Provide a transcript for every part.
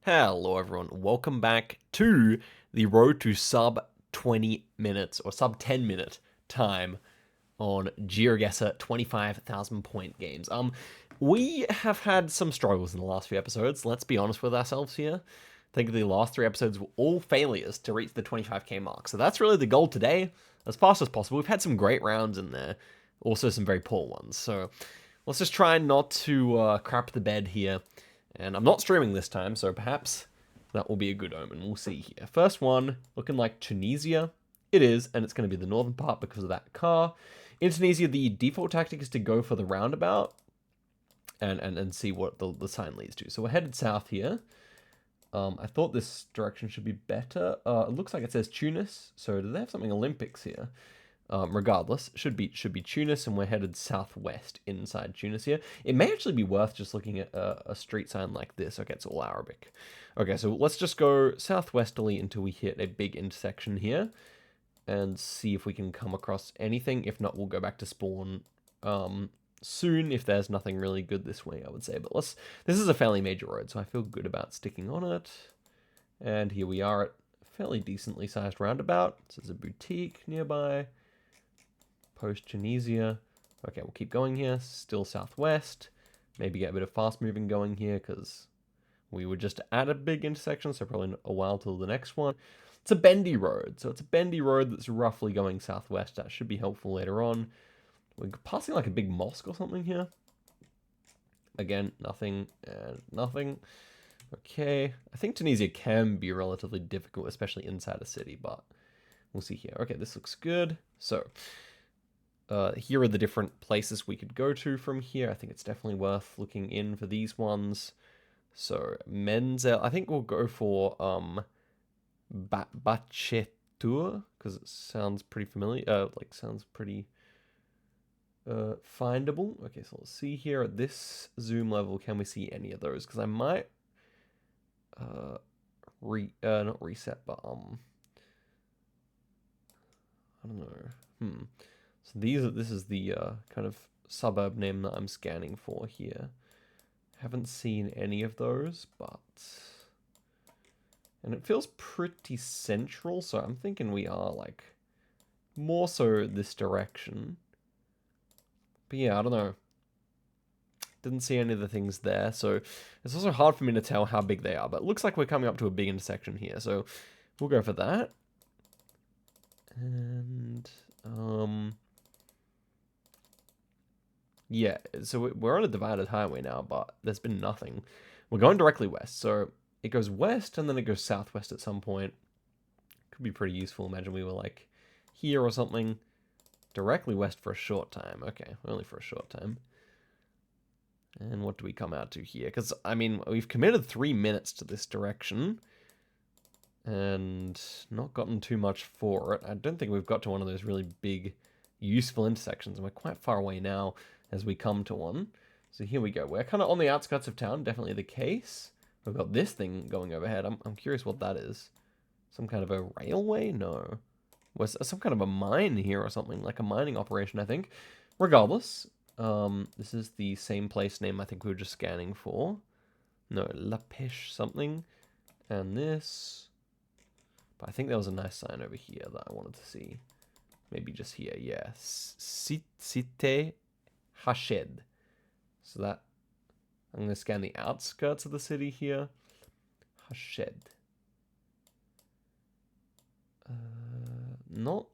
Hello everyone, welcome back to the road to sub 20 minutes or sub 10 minute time on GeoGuessr 25,000 point games. We have had some struggles in the last few episodes, let's be honest with ourselves here. I think the last three episodes were all failures to reach the 25k mark, so that's really the goal today, as fast as possible. We've had some great rounds in there, also some very poor ones, so let's just try not to crap the bed here. And I'm not streaming this time, so perhaps that will be a good omen. We'll see here. First one, looking like Tunisia. It is, and it's going to be the northern part because of that car. In Tunisia, the default tactic is to go for the roundabout and see what the sign leads to. So we're headed south here. I thought this direction should be better. It looks like it says Tunis, so do they have something Olympics here? Regardless, should be Tunis, and we're headed southwest inside Tunis here. It may actually be worth just looking at a street sign like this. Okay, it's all Arabic. Okay, so let's just go southwesterly until we hit a big intersection here and see if we can come across anything. If not, we'll go back to spawn soon if there's nothing really good this way, I would say. But this is a fairly major road, so I feel good about sticking on it. And here we are at a fairly decently sized roundabout. This is a boutique nearby. Post Tunisia. Okay, we'll keep going here. Still southwest. Maybe get a bit of fast moving going here because we were just at a big intersection, so probably a while till the next one. It's a bendy road, so it's a bendy road that's roughly going southwest. That should be helpful later on. We're passing like a big mosque or something here. Again, nothing and nothing. Okay, I think Tunisia can be relatively difficult, especially inside a city, but we'll see here. Okay, this looks good. So, here are the different places we could go to from here. I think it's definitely worth looking in for these ones. So, Menzel, I think we'll go for Bachetur, because it sounds pretty familiar, sounds pretty findable. Okay, so let's see here at this zoom level, can we see any of those? Because I might not reset, but I don't know. So this is the kind of suburb name that I'm scanning for here. Haven't seen any of those, and it feels pretty central, so I'm thinking we are like more so this direction. But yeah, I don't know. Didn't see any of the things there, so it's also hard for me to tell how big they are, but it looks like we're coming up to a big intersection here, so we'll go for that. And yeah, so we're on a divided highway now, but there's been nothing. We're going directly west, so it goes west and then it goes southwest at some point. Could be pretty useful. Imagine we were like here or something. Directly west for a short time. Okay, only for a short time. And what do we come out to here? Because, I mean, we've committed 3 minutes to this direction and not gotten too much for it. I don't think we've got to one of those really big, useful intersections, and we're quite far away now as we come to one. So here we go. We're kind of on the outskirts of town, definitely the case. We've got this thing going overhead. I'm curious what that is. Some kind of a railway? No. Was some kind of a mine here or something, like a mining operation, I think. Regardless, this is the same place name I think we were just scanning for. No, La Pêche something. And this. But I think there was a nice sign over here that I wanted to see. Maybe just here, yeah. Cité Hashed. So that, I'm going to scan the outskirts of the city here. Hashed. Not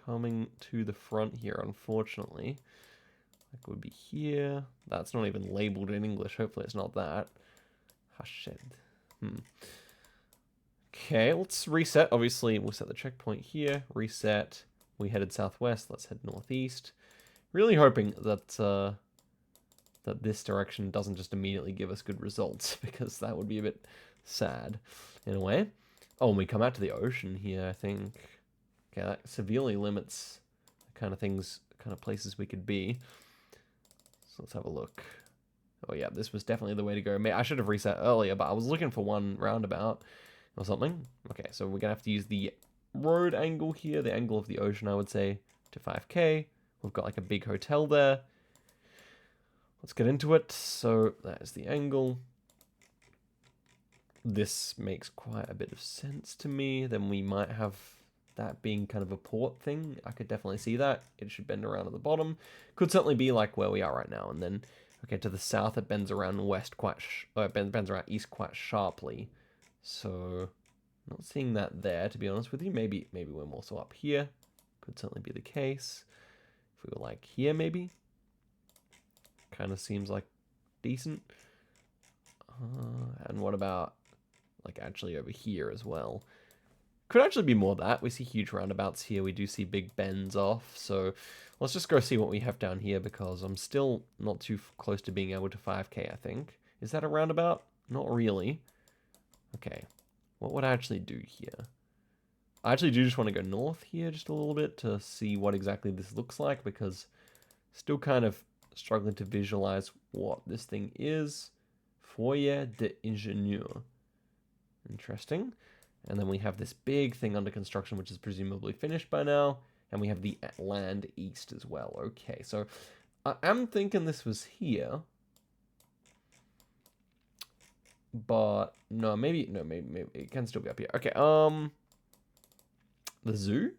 coming to the front here, unfortunately. Like would be here. That's not even labeled in English. Hopefully it's not that. Hashed. Okay, let's reset. Obviously, we'll set the checkpoint here. Reset. We headed southwest. Let's head northeast. Really hoping that that this direction doesn't just immediately give us good results, because that would be a bit sad in a way. Oh, and we come out to the ocean here, I think. Okay, that severely limits the kind of places we could be. So let's have a look. Oh yeah, this was definitely the way to go. I should have reset earlier, but I was looking for one roundabout or something. Okay, so we're gonna have to use the road angle here, the angle of the ocean, I would say, to 5k. We've got like a big hotel there. Let's get into it. So that is the angle. this makes quite a bit of sense to me. Then we might have that being kind of a port thing. I could definitely see that. It should bend around at the bottom. Could certainly be like where we are right now. And then, okay, to the south, it bends around west quite, bends around east quite sharply. So, not seeing that there, to be honest with you. Maybe we're more so up here. Could certainly be the case. If we were like here, maybe. Kind of seems like decent. And what about like actually over here as well? Could actually be more that. We see huge roundabouts here. We do see big bends off. So let's just go see what we have down here because I'm still not too close to being able to 5k, I think. Is that a roundabout? Not really. Okay. What would I actually do here? I actually do just want to go north here just a little bit to see what exactly this looks like because still kind of struggling to visualize what this thing is. Foyer d'ingénieur. Interesting. And then we have this big thing under construction, which is presumably finished by now. And we have the land east as well. Okay, so I am thinking this was here. But no, maybe it can still be up here. Okay, the zoo?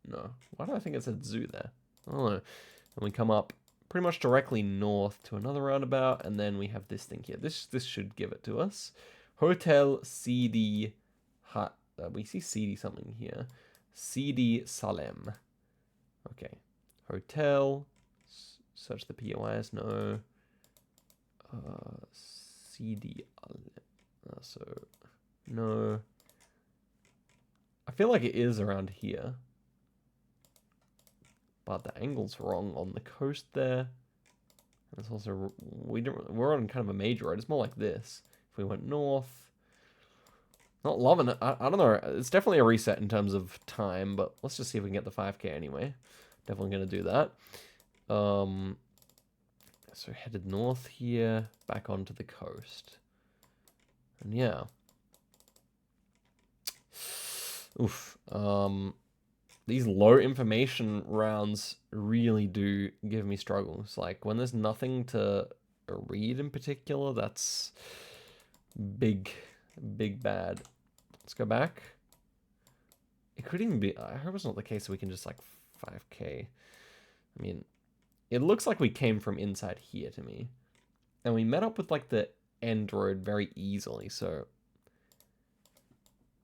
No. Why do I think it said zoo there? I don't know. And we come up pretty much directly north to another roundabout, and then we have this thing here. This should give it to us. Hotel CD Hut. We see CD something here. CD Salem. Okay. Hotel. Search the POIs. No. CD. So no. I feel like it is around here. But the angle's wrong on the coast there. And it's also we're on kind of a major road. It's more like this. If we went north. Not loving it. I don't know. It's definitely a reset in terms of time, but let's just see if we can get the 5k anyway. Definitely gonna do that. So headed north here, back onto the coast. And yeah. Oof. These low information rounds really do give me struggles. Like when there's nothing to read in particular, that's big bad. Let's go back. It could even be, I hope it's not the case so we can just like 5k. I mean, it looks like we came from inside here to me. And we met up with like the end road very easily, so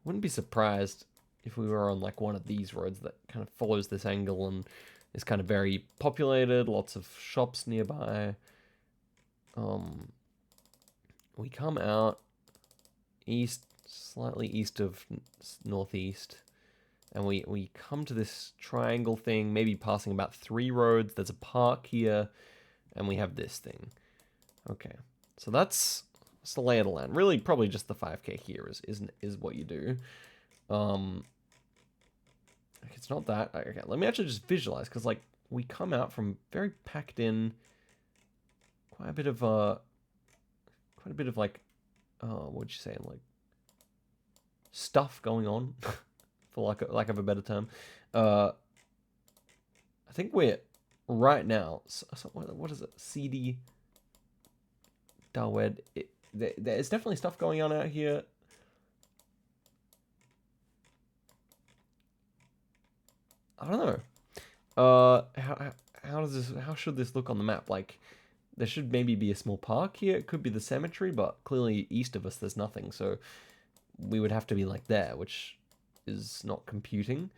wouldn't be surprised if we were on like one of these roads that kind of follows this angle and is kind of very populated, lots of shops nearby. We come out east, slightly east of northeast, and we come to this triangle thing, maybe passing about 3 roads. There's a park here, and we have this thing. Okay, so that's the lay of the land. Really, probably just the 5k here is what you do. It's not that. Okay, let me actually just visualize, because like we come out from very packed in, quite a bit of like, what'd you say, like stuff going on, for lack of a better term. I think we're right now. So what is it? CD Dawed. There's definitely stuff going on out here. I don't know. How should this look on the map? Like, there should maybe be a small park here. It could be the cemetery, but clearly east of us there's nothing. So we would have to be like there, which is not computing.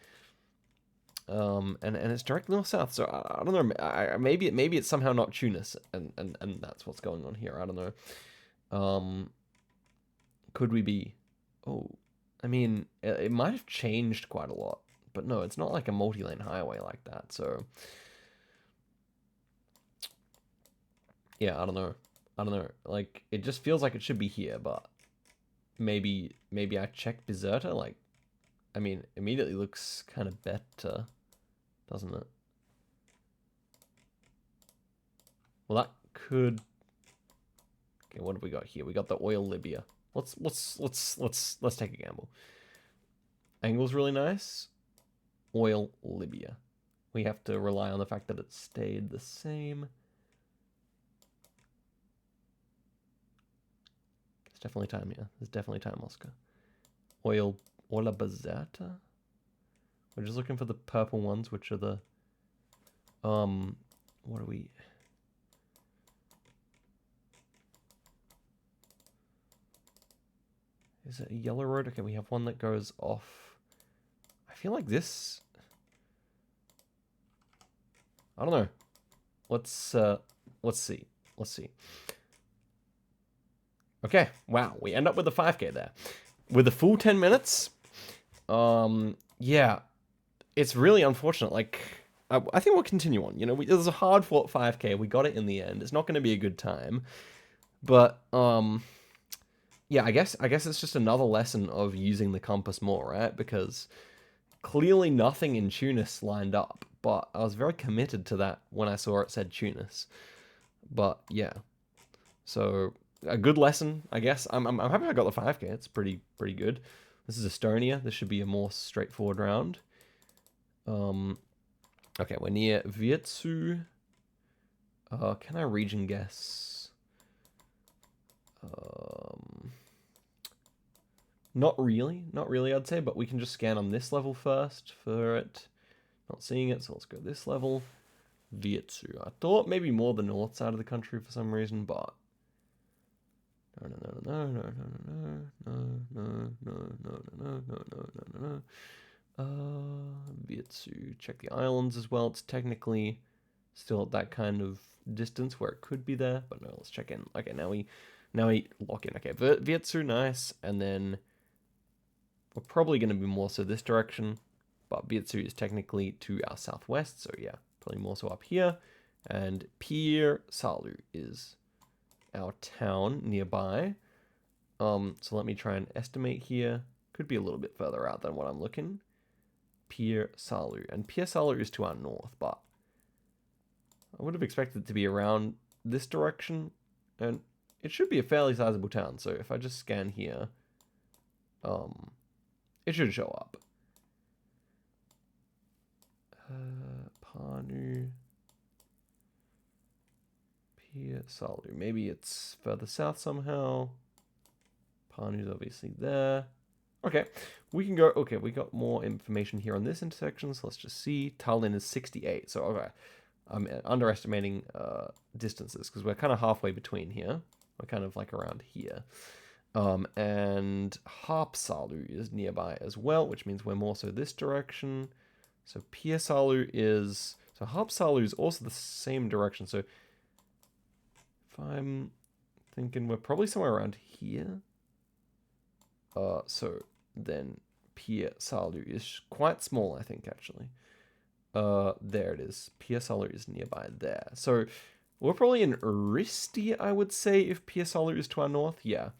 And it's directly north south. So I don't know. Maybe it's somehow not Tunis, and that's what's going on here. I don't know. Could we be? Oh, I mean, it might have changed quite a lot. But no, it's not like a multi-lane highway like that, so yeah, I don't know. Like, it just feels like it should be here, but maybe I checked Bizerta, like, I mean, immediately looks kind of better, doesn't it? Well, that could... Okay, what have we got here? We got the oil Libya. Let's take a gamble. Angle's really nice. Oil Libya. We have to rely on the fact that it stayed the same. definitely time here. There's definitely time, Oscar. Oil Bazata. We're just looking for the purple ones, which are the what are we? Is it a yellow road? Okay, we have one that goes off. I feel like this. I don't know. Let's see. Let's see. Okay, wow, we end up with a 5K there. With a full 10 minutes. Yeah. It's really unfortunate. Like, I think we'll continue on. You know, there's a hard fought 5K. We got it in the end. It's not going to be a good time. But, yeah, I guess it's just another lesson of using the compass more, right? Because clearly nothing in Tunis lined up, but I was very committed to that when I saw it said Tunis. But yeah, so a good lesson, I guess. I'm happy I got the 5K. It's pretty good. This is Estonia. This should be a more straightforward round. Okay, we're near Virtsu. Can I region guess? Not really, I'd say, but we can just scan on this level first for it. Not seeing it, so let's go this level. Virtsu. I thought maybe more the north side of the country for some reason, but no. Virtsu. Check the islands as well. It's technically still at that kind of distance where it could be there, but no, let's check in. Okay, now we lock in. Okay, Virtsu, nice, and then we're probably going to be more so this direction, but Virtsu is technically to our southwest, so yeah, probably more so up here. And Pier Salu is our town nearby. So let me try and estimate here. Could be a little bit further out than what I'm looking. Pier Salu. And Pier Salu is to our north, but I would have expected it to be around this direction. And it should be a fairly sizable town. So if I just scan here, it should show up. Panu. Pier Salu. Maybe it's further south somehow. Panu's obviously there. Okay, we can go. Okay, we got more information here on this intersection, so let's just see. Tallinn is 68. So, okay, I'm underestimating distances because we're kind of halfway between here. We're kind of like around here. And Haapsalu is nearby as well, which means we're more so this direction. So Piasalu is... So Haapsalu is also the same direction. So if I'm thinking we're probably somewhere around here. So then Piasalu is quite small, I think, actually. There it is. Piasalu is nearby there. So we're probably in Risti, I would say, if Piasalu is to our north. Yeah.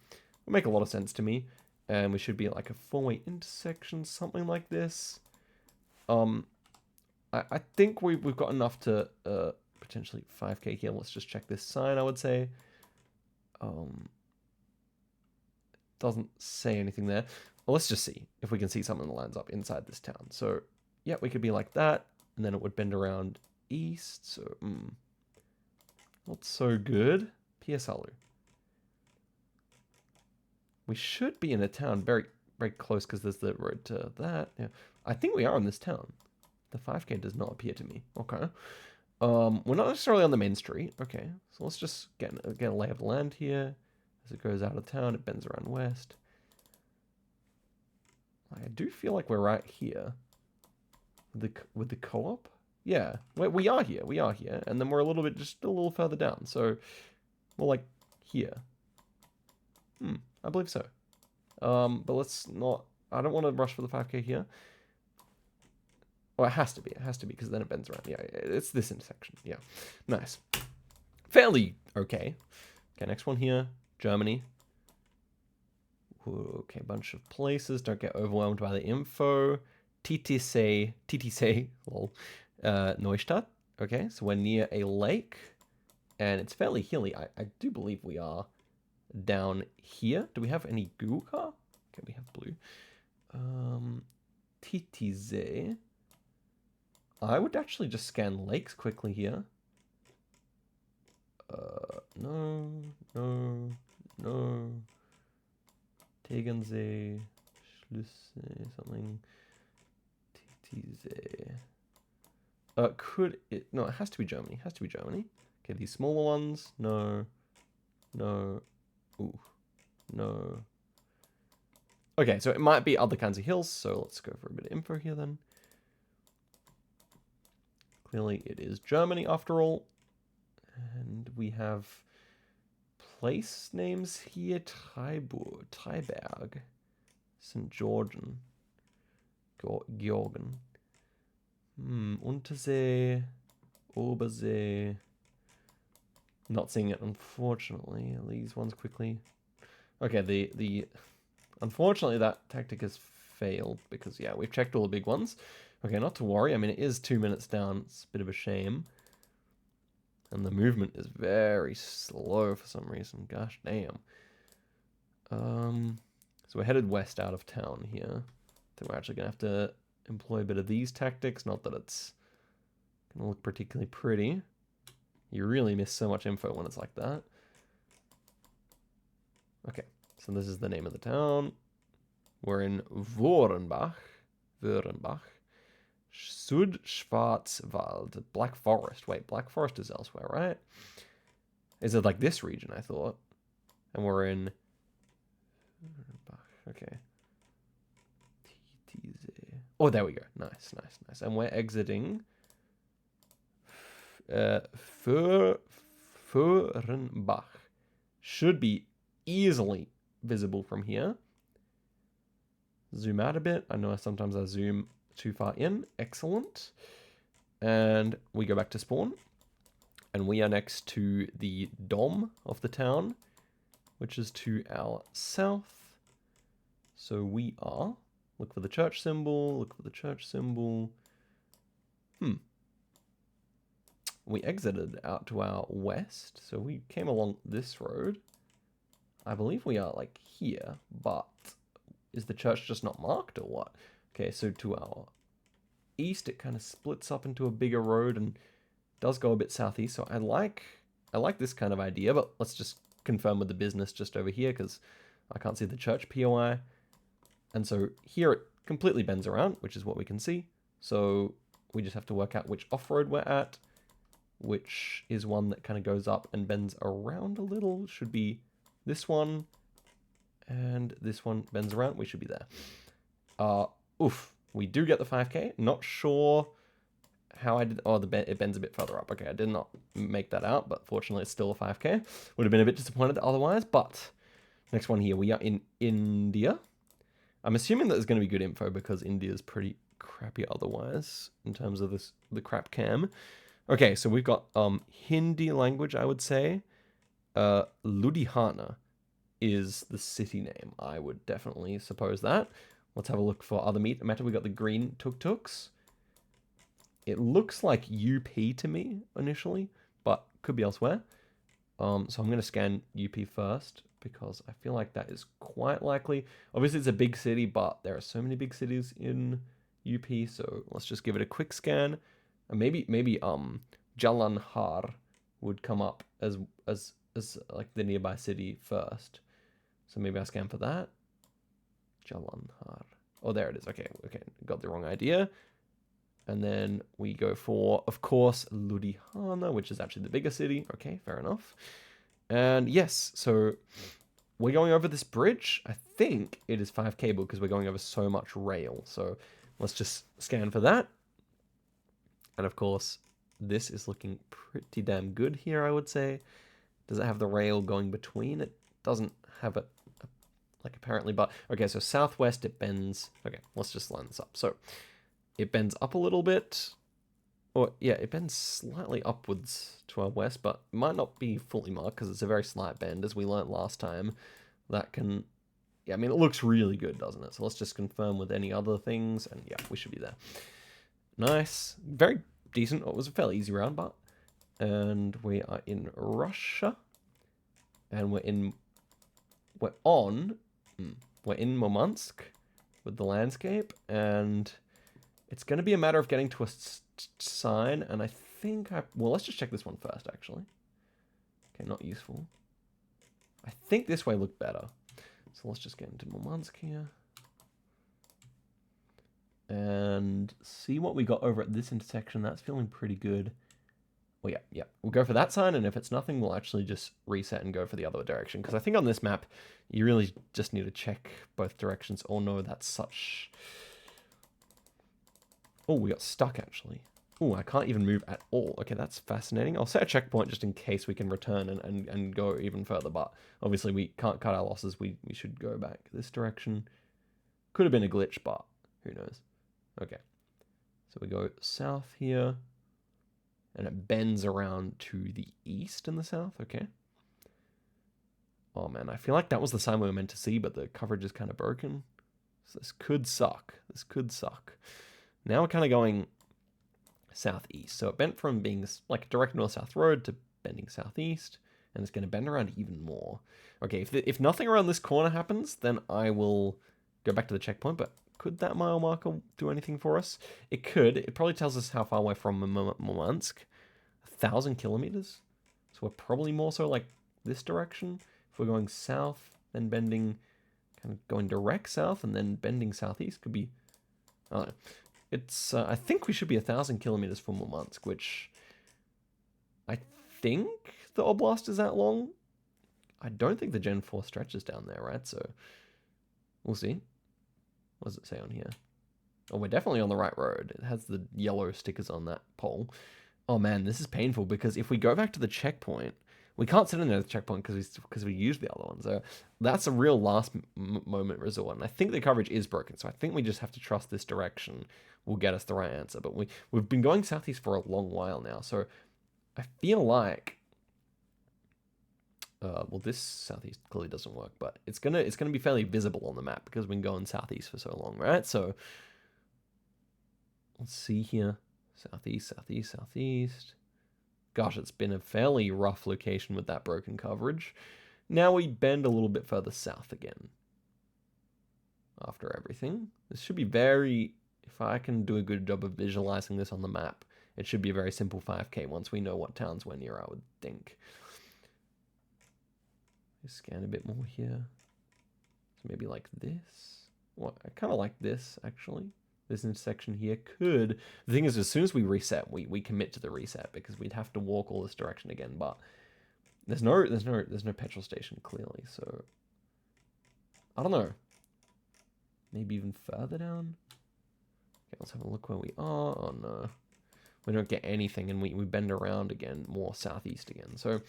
Would make a lot of sense to me. And we should be at like a four-way intersection, something like this. I think we've got enough to potentially 5K here. Let's just check this sign, I would say. Doesn't say anything there. Well, let's just see if we can see something that lines up inside this town. So, yeah, we could be like that. And then it would bend around east. So, not so good. Piasalu. We should be in a town very, very close because there's the road to that. Yeah, I think we are in this town. The 5K does not appear to me. Okay. We're not necessarily on the main street. Okay, so let's just get a lay of the land here. As it goes out of town, it bends around west. I do feel like we're right here. With the co-op? Yeah, we are here. We are here. And then we're just a little further down. So, more like here. I believe so. But let's not... I don't want to rush for the 5K here. Well, it has to be. It has to be, because then it bends around. Yeah, it's this intersection. Yeah. Nice. Fairly okay. Okay, next one here. Germany. Ooh, okay, bunch of places. Don't get overwhelmed by the info. TTC, lol. Neustadt. Okay, so we're near a lake. And it's fairly hilly. I do believe we are down here. Do we have any Google car? Okay, we have blue. TTZ. I would actually just scan lakes quickly here. No. Tegernsee, Schlüssel, something. Titisee. Could it? No, it has to be Germany. It has to be Germany. Okay, these smaller ones. No. No. Ooh. No. Okay, so it might be other kinds of hills, so let's go for a bit of info here then. Clearly it is Germany after all. And we have place names here. Treiberg, St. Georgen, Georgen. Untersee, Obersee. Not seeing it, unfortunately. These ones quickly. Okay, the unfortunately that tactic has failed because yeah, we've checked all the big ones. Okay, not to worry. I mean, it is 2 minutes down. It's a bit of a shame. And the movement is very slow for some reason. Gosh damn. So we're headed west out of town here. I think we're actually going to have to employ a bit of these tactics. Not that it's going to look particularly pretty. You really miss so much info when it's like that. Okay, so this is the name of the town. We're in Vorenbach. Südschwarzwald. Black Forest. Wait, Black Forest is elsewhere, right? Is it like this region, I thought? And we're in... Okay. Oh, there we go. Nice, nice, nice. And we're exiting... Föhrenbach. Should be easily visible from here. Zoom out a bit. I know sometimes I zoom too far in. Excellent. And we go back to spawn. And we are next to the dom of the town, which is to our south. So we are... Look for the church symbol. Look for the church symbol. We exited out to our west. So we came along this road. I believe we are like here, but is the church just not marked or what? Okay, so to our east, it kind of splits up into a bigger road and does go a bit southeast. So I like this kind of idea, but let's just confirm with the business just over here because I can't see the church POI. And so here it completely bends around, which is what we can see. So we just have to work out which off-road we're at, which is one that kind of goes up and bends around a little. Should be this one, and this one bends around. We should be there. Oof. We do get the 5K. Not sure how I did. Oh, it bends a bit further up. Okay, I did not make that out, but fortunately it's still a 5K. Would have been a bit disappointed otherwise, but next one here. We are in India. I'm assuming that there's going to be good info because India is pretty crappy otherwise in terms of the crap cam. Okay, so we've got Hindi language, I would say. Ludhiana is the city name. I would definitely suppose that. Let's have a look for other meta. We got the green tuk-tuks. It looks like UP to me initially, but could be elsewhere. So I'm going to scan UP first because I feel like that is quite likely. Obviously, it's a big city, but there are so many big cities in UP. So let's just give it a quick scan. And maybe Jalandhar would come up as like the nearby city first. So maybe I scan for that. Jalandhar. Oh, there it is. Okay, got the wrong idea. And then we go for, of course, Ludhiana, which is actually the bigger city. Okay, fair enough. And yes, so we're going over this bridge. I think it is 5K because we're going over so much rail. So let's just scan for that. And of course, this is looking pretty damn good here, I would say. Does it have the rail going between? It doesn't have it, like, apparently, but... Okay, so southwest, it bends... Okay, let's just line this up. So, it bends up a little bit. Or, yeah, it bends slightly upwards to our west, but it might not be fully marked because it's a very slight bend, as we learnt last time. That can... Yeah, I mean, it looks really good, doesn't it? So let's just confirm with any other things, and yeah, we should be there. Nice. Very decent. It was a fairly easy round, but... And we are in Russia. And we're in Murmansk with the landscape. And it's going to be a matter of getting to a sign. And I think well, let's just check this one first, actually. Okay, not useful. I think this way looked better. So So let's just get into Murmansk here. And see what we got over at this intersection. That's feeling pretty good. Oh, yeah. We'll go for that sign, and if it's nothing, we'll actually just reset and go for the other direction. Because I think on this map, you really just need to check both directions. Oh, no, that's such... Oh, we got stuck, actually. Oh, I can't even move at all. Okay, that's fascinating. I'll set a checkpoint just in case we can return and go even further. But obviously, we can't cut our losses. We should go back this direction. Could have been a glitch, but who knows. Okay. So we go south here. And it bends around to the east and the south. Okay. Oh, man. I feel like that was the sign we were meant to see, but the coverage is kind of broken. So this could suck. This could suck. Now we're kind of going southeast. So it bent from being like a direct north-south road to bending southeast. And it's going to bend around even more. Okay, if nothing around this corner happens, then I will go back to the checkpoint. But could that mile marker do anything for us? It could. It probably tells us how far away from Murmansk. 1,000 kilometers. So we're probably more so like this direction. If we're going south, then bending, kind of going direct south and then bending southeast could be... I don't know. It's, I think we should be 1,000 kilometers from Murmansk, which I think the oblast is that long. I don't think the Gen 4 stretches down there, right? So we'll see. What does it say on here? Oh, we're definitely on the right road. It has the yellow stickers on that pole. Oh man, this is painful because if we go back to the checkpoint, we can't sit in there at the checkpoint because we used the other one. So that's a real last moment resort. And I think the coverage is broken. So I think we just have to trust this direction will get us the right answer. But we've been going southeast for a long while now. So I feel like, well, this southeast clearly doesn't work, but it's gonna be fairly visible on the map because we've been going southeast for so long, right? So let's see here. Southeast, southeast, southeast. Gosh, it's been a fairly rough location with that broken coverage. Now we bend a little bit further south again. After everything. This should be very... If I can do a good job of visualizing this on the map, it should be a very simple 5K once we know what towns we're near, I would think. Scan a bit more here. So maybe like this. Well, I kind of like this, actually. This intersection here could... The thing is, as soon as we reset, we commit to the reset because we'd have to walk all this direction again. But there's no petrol station clearly, so I don't know. Maybe even further down. Okay, let's have a look where we are. Oh no, we don't get anything, and we bend around again, more southeast again. So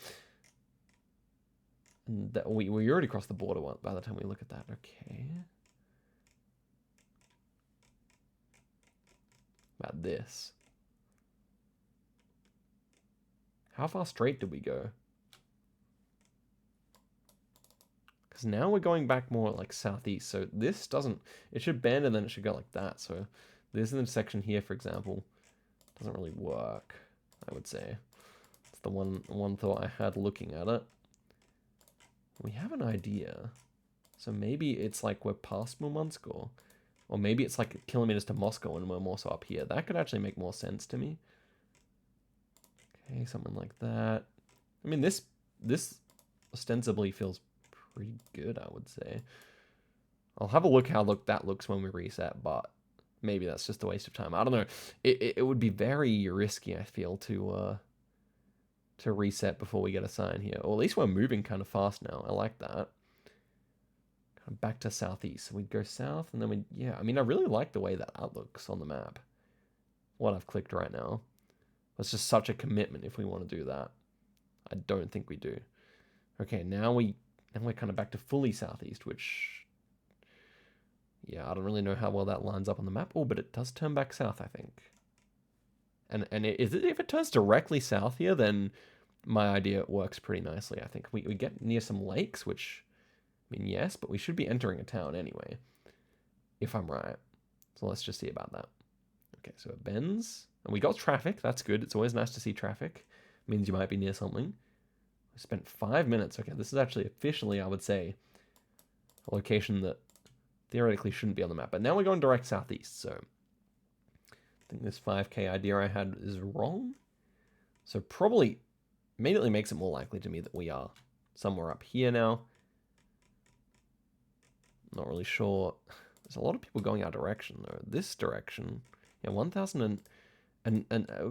and that, we already crossed the border by the time we look at that. Okay. About this. How far straight did we go? Because now we're going back more like southeast. So this doesn't... It should bend and then it should go like that. So this intersection here, for example, doesn't really work, I would say. It's the one thought I had looking at it. We have an idea. So maybe it's like we're past Murmansk, or maybe it's like kilometers to Moscow and we're more so up here. That could actually make more sense to me. Okay, something like that. I mean, this ostensibly feels pretty good, I would say. I'll have a look how that looks when we reset, but maybe that's just a waste of time. I don't know. It would be very risky, I feel, to reset before we get a sign here. Or at least we're moving kind of fast now. I like that. Back to southeast. So we'd go south and then we... Yeah, I mean, I really like the way that looks on the map. What I've clicked right now. It's just such a commitment if we want to do that. I don't think we do. Okay, now we're kind of back to fully southeast, which... Yeah, I don't really know how well that lines up on the map. Oh, but it does turn back south, I think. And if it turns directly south here, then my idea works pretty nicely, I think. We get near some lakes, which... I mean, yes, but we should be entering a town anyway, if I'm right. So let's just see about that. Okay, so it bends. And we got traffic. That's good. It's always nice to see traffic. It means you might be near something. We spent 5 minutes. Okay, this is actually officially, I would say, a location that theoretically shouldn't be on the map. But now we're going direct southeast, so I think this 5K idea I had is wrong. So probably immediately makes it more likely to me that we are somewhere up here now. Not really sure. There's a lot of people going our direction, though. This direction, yeah, 1,000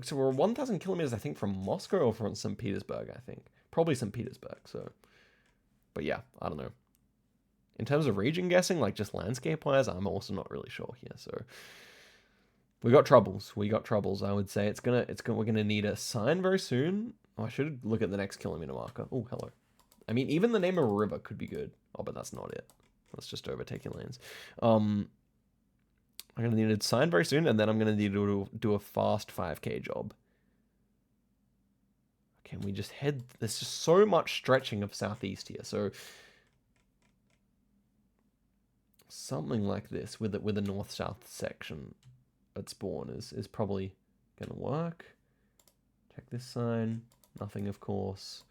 so we're 1,000 kilometers, I think, from Moscow or from St. Petersburg, I think. Probably St. Petersburg, so. But yeah, I don't know. In terms of region guessing, like just landscape-wise, I'm also not really sure here, so. We got troubles. I would say we're gonna need a sign very soon. Oh, I should look at the next kilometer marker. Oh, hello. I mean, even the name of a river could be good. Oh, but that's not it. That's just overtaking lanes. I'm gonna need a sign very soon, and then I'm gonna need to do a fast 5K job. Can we just head? There's just so much stretching of southeast here, so something like this with a north-south section at spawn is probably gonna work. Check this sign. Nothing, of course.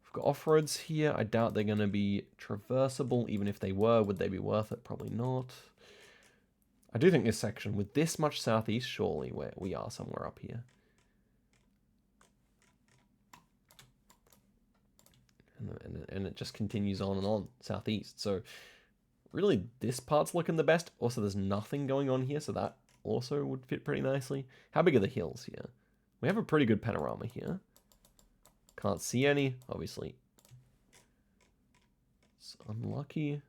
We've got off-roads here. I doubt they're gonna be traversable. Even if they were, would they be worth it? Probably not. I do think this section, with this much southeast, surely we are somewhere up here. And it just continues on and on, southeast. So really, this part's looking the best. Also, there's nothing going on here, so that also would fit pretty nicely. How big are the hills here? We have a pretty good panorama here. Can't see any, obviously. It's unlucky.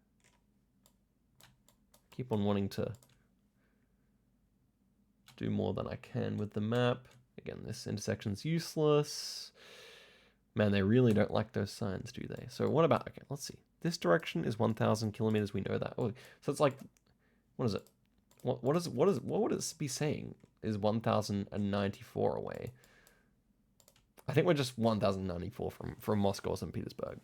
Keep on wanting to do more than I can with the map. Again, this intersection's useless. Man, they really don't like those signs, do they? So what about, okay, let's see. This direction is 1,000 kilometers, we know that. Oh, so it's like, what is it? What would it be saying is 1,094 away? I think we're just 1,094 from Moscow or St. Petersburg.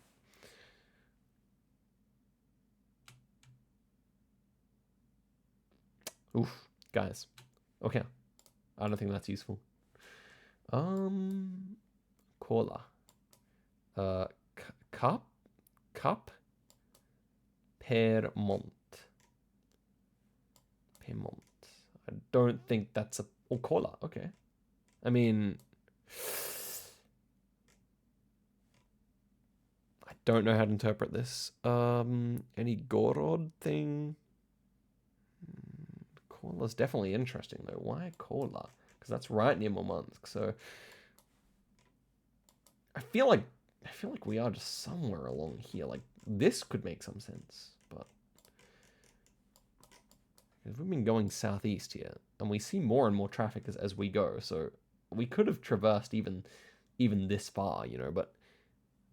Oof, guys. Okay. I don't think that's useful. Cola. Cup Permont. I don't think that's a... Oh, cola. Okay. I mean... I don't know how to interpret this. Any Gorod thing? Cola's definitely interesting, though. Why Cola? Because that's right near Murmansk, so... I feel like we are just somewhere along here. Like, this could make some sense, but... We've been going southeast here, and we see more and more traffic as we go, so we could have traversed even this far, you know, but...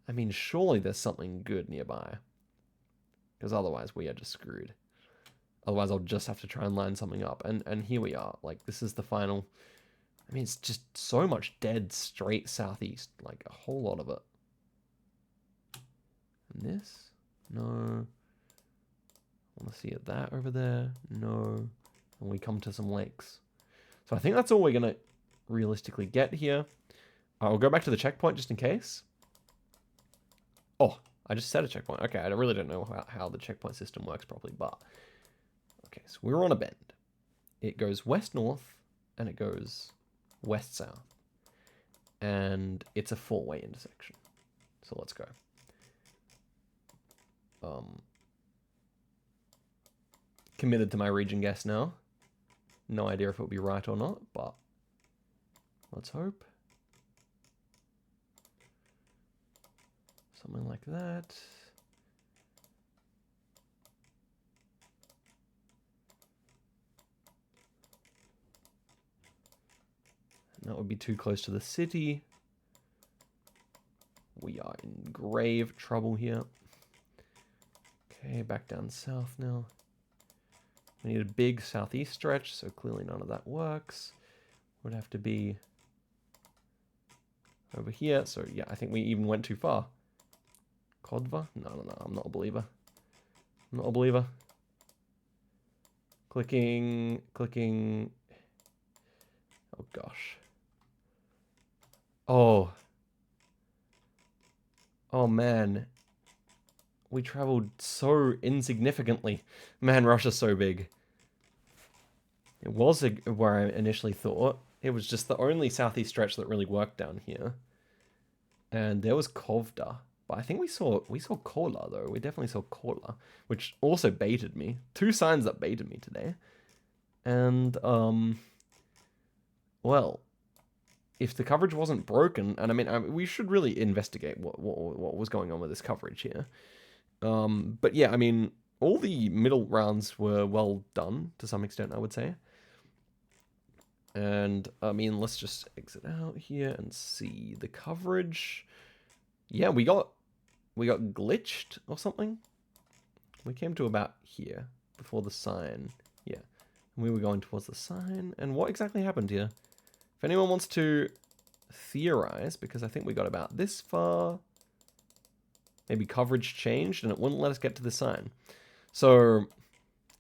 I mean, surely there's something good nearby. Because otherwise we are just screwed. Otherwise I'll just have to try and line something up. And here we are. Like, this is the final... I mean, it's just so much dead straight southeast. Like, a whole lot of it. And this? No. I want to see it that over there. No. And we come to some lakes. So I think that's all we're going to realistically get here. I'll go back to the checkpoint just in case. Oh, I just set a checkpoint. Okay, I really don't know how the checkpoint system works properly, but... Okay, so we're on a bend. It goes west-north, and it goes west-south. And it's a four-way intersection. So let's go. Committed to my region guess now. No idea if it'll be right or not, but... Let's hope. Something like that. And that would be too close to the city. We are in grave trouble here. Okay, back down south now. We need a big southeast stretch, so clearly none of that works. Would have to be over here. So yeah, I think we even went too far. Kodva? No, I'm not a believer. I'm not a believer. Clicking. Oh, gosh. Oh. Oh, man. We traveled so insignificantly. Man, Russia's so big. It was where I initially thought. It was just the only southeast stretch that really worked down here. And there was Kovda. But I think we saw Cola though. We definitely saw Cola, which also baited me. Two signs that baited me today. And well, if the coverage wasn't broken, and I mean we should really investigate what was going on with this coverage here. But yeah, I mean, all the middle rounds were well done to some extent, I would say. And I mean, let's just exit out here and see the coverage. Yeah, we got glitched or something. We came to about here before the sign. Yeah, and we were going towards the sign. And what exactly happened here? If anyone wants to theorize, because I think we got about this far. Maybe coverage changed and it wouldn't let us get to the sign. So,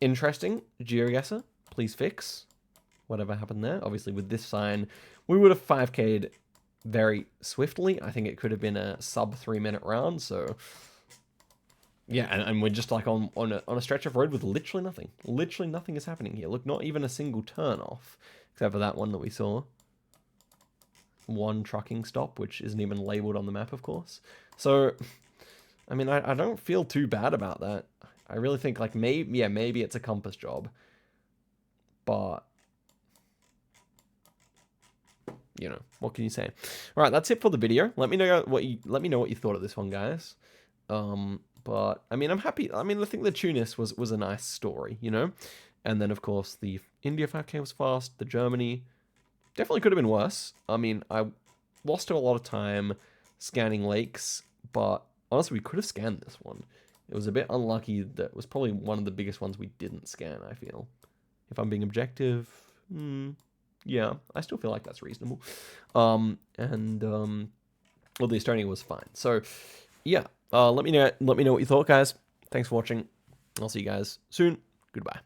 interesting. GeoGuessr, please fix whatever happened there. Obviously, with this sign, we would have 5K'd very swiftly. I think it could have been a sub 3-minute round. So, yeah, and we're just like on a stretch of road with literally nothing. Literally nothing is happening here. Look, not even a single turn off, except for that one that we saw. One trucking stop, which isn't even labeled on the map, of course. So, I mean, I don't feel too bad about that. I really think, like, maybe it's a compass job. But, you know, what can you say? All right, that's it for the video. Let me know what you thought of this one, guys. But I mean, I'm happy. I mean, I think the Tunis was a nice story, you know. And then, of course, the India 5K was fast. The Germany definitely could have been worse. I mean, I lost a lot of time scanning lakes, but honestly, we could have scanned this one. It was a bit unlucky. That was probably one of the biggest ones we didn't scan, I feel. If I'm being objective, yeah, I still feel like that's reasonable. Well, the Estonia was fine. So, yeah, let me know what you thought, guys. Thanks for watching. I'll see you guys soon. Goodbye.